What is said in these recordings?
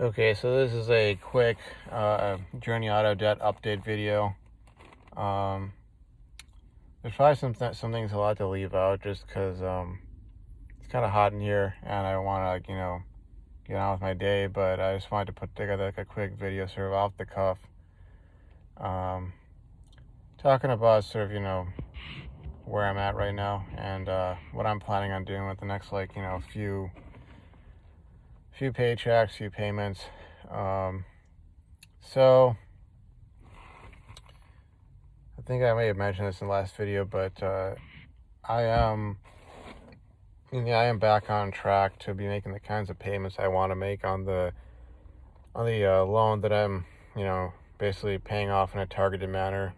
Okay, so this is a quick Journey Auto debt update video. Um, there's probably some things I'll have to leave out just because it's kind of hot in here and I want to get on with my day. But I just wanted to put together like a quick video, sort of off the cuff, um, talking about sort of where I'm at right now and what I'm planning on doing with the next few paychecks, few payments. Um, so. I think I may have mentioned this in the last video, but I am, I am back on track to be making the kinds of payments I want to make on the loan that I'm, basically paying off in a targeted manner.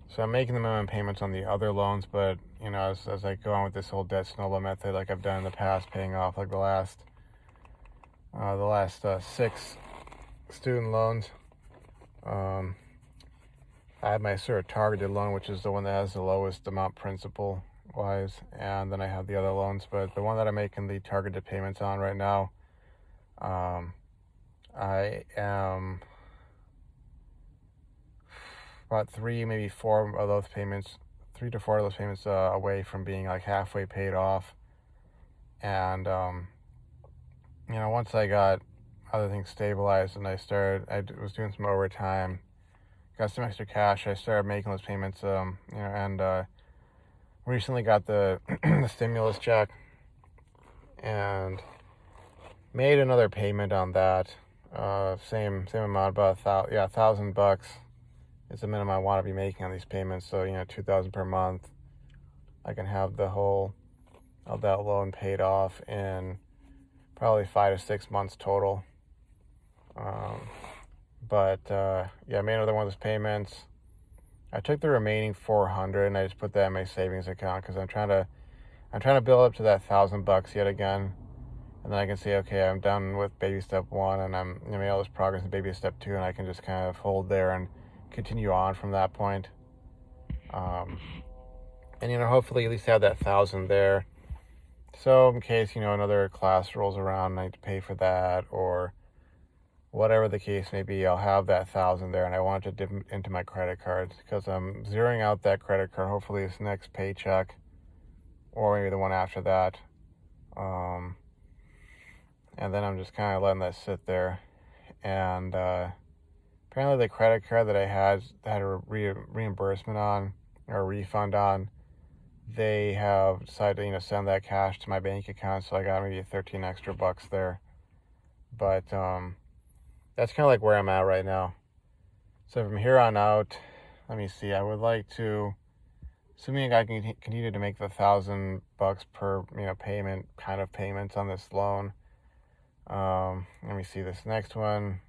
So I'm making the minimum payments on the other loans, but as I go on with this whole debt snowball method, like I've done in the past, paying off like the last 6 student loans. I have my sort of targeted loan, which is the one that has the lowest amount principal wise, and then I have the other loans. But the one that I'm making the targeted payments on right now, I am about 3 to 4 of those payments away from being like halfway paid off. And once I got other things stabilized and I was doing some overtime, got some extra cash, I started making those payments. And recently got the the stimulus check and made another payment on that. Same amount, about $1,000 is the minimum I want to be making on these payments. So $2,000 per month. I can have the whole of that loan paid off in probably 5 to 6 months total. I made another one of those payments. I took the remaining 400 and I just put that in my savings account because I'm trying to build up to that $1,000 yet again, and then I can say, okay, I'm done with baby step 1, and I'm made all this progress in baby step 2, and I can just kind of hold there and continue on from that point. And hopefully at least have that 1,000 there. So in case another class rolls around and I need to pay for that or whatever the case may be, I'll have that 1,000 there, and I want to dip into my credit cards because I'm zeroing out that credit card hopefully this next paycheck or maybe the one after that. And then I'm just kind of letting that sit there. And apparently the credit card that I had a reimbursement on or a refund on, they have decided to send that cash to my bank account, so I got maybe 13 extra bucks there. But that's kind of like where I'm at right now. So from here on out, let me see. I would like to, assuming I can continue to make the $1,000 per payment kind of payments on this loan. Let me see. This next one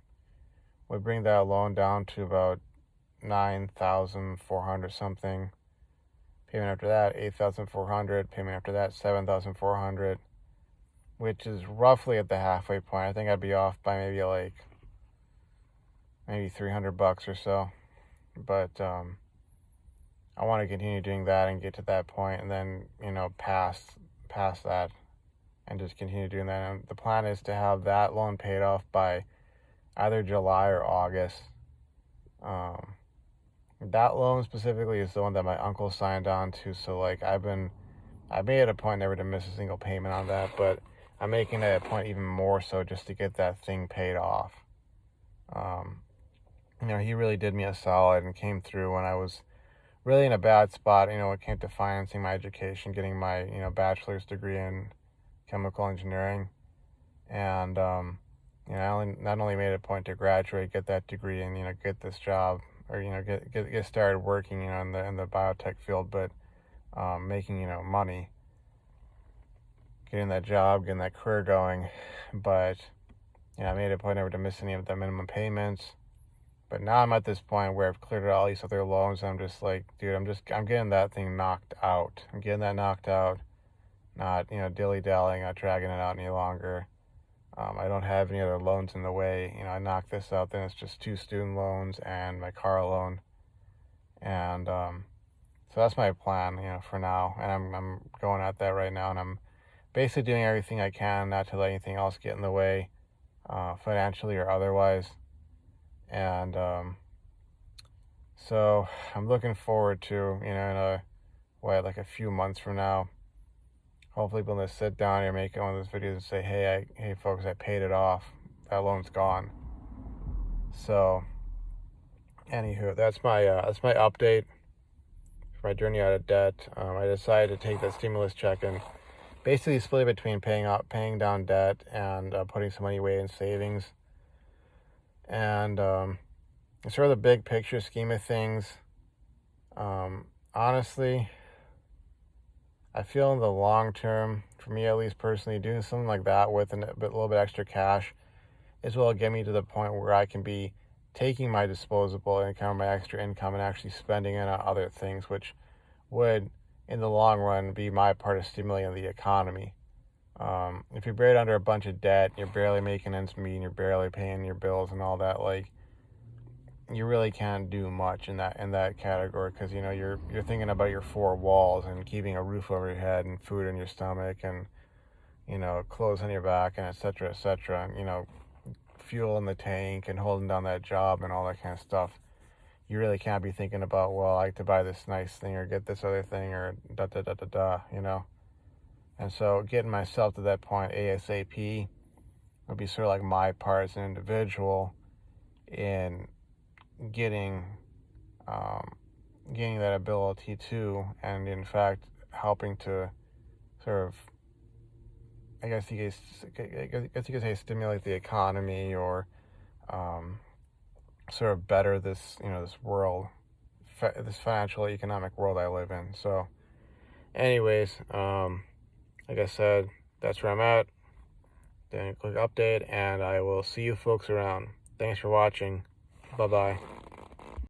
would bring that loan down to about 9,400 something. Payment after that 8,400. Payment after that 7,400, which is roughly at the halfway point. I think I'd be off by maybe $300 or so. But I want to continue doing that and get to that point, and then past that, and just continue doing that. And the plan is to have that loan paid off by either July or August. That loan specifically is the one that my uncle signed on to. So I made it a point never to miss a single payment on that, but I'm making it a point even more so just to get that thing paid off. He really did me a solid and came through when I was really in a bad spot, when it came to financing my education, getting my, bachelor's degree in chemical engineering. And, I not only made it a point to graduate, get that degree and, get this job or, get started working, in the biotech field, but, making, money, getting that job, getting that career going. But, I made it a point never to miss any of the minimum payments. But now I'm at this point where I've cleared out all these other loans. And I'm just like, dude, I'm getting that thing knocked out. I'm getting that knocked out, not, dilly-dallying, not dragging it out any longer. I don't have any other loans in the way. I knock this out, then it's just 2 student loans and my car loan. And so that's my plan, for now. And I'm going at that right now, and I'm basically doing everything I can not to let anything else get in the way. financially or otherwise. And so I'm looking forward to, in like a few months from now, hopefully being able to sit down here, make one of those videos and say, hey folks, I paid it off. That loan's gone. So anywho, that's my update for my journey out of debt. I decided to take that stimulus check and basically split it between paying down debt and putting some money away in savings. And sort of the big picture scheme of things, honestly, I feel in the long term, for me at least personally, doing something like that with a little bit extra cash is what will get me to the point where I can be taking my disposable income, my extra income, and actually spending it on other things, which would, in the long run, be my part of stimulating the economy. If you're buried under a bunch of debt, you're barely making ends meet, and you're barely paying your bills and all that, like, you really can't do much in that category, because you're thinking about your four walls and keeping a roof over your head and food in your stomach and clothes on your back and etc and fuel in the tank and holding down that job and all that kind of stuff. You really can't be thinking about, well, I like to buy this nice thing or get this other thing or da da da da da. And so getting myself to that point ASAP would be sort of like my part as an individual in getting that ability to, and in fact helping to sort of, I guess you could say, stimulate the economy, or sort of better this this world, this financial economic world I live in. So anyways, like I said, that's where I'm at. Then a quick update, and I will see you folks around. Thanks for watching. Bye bye.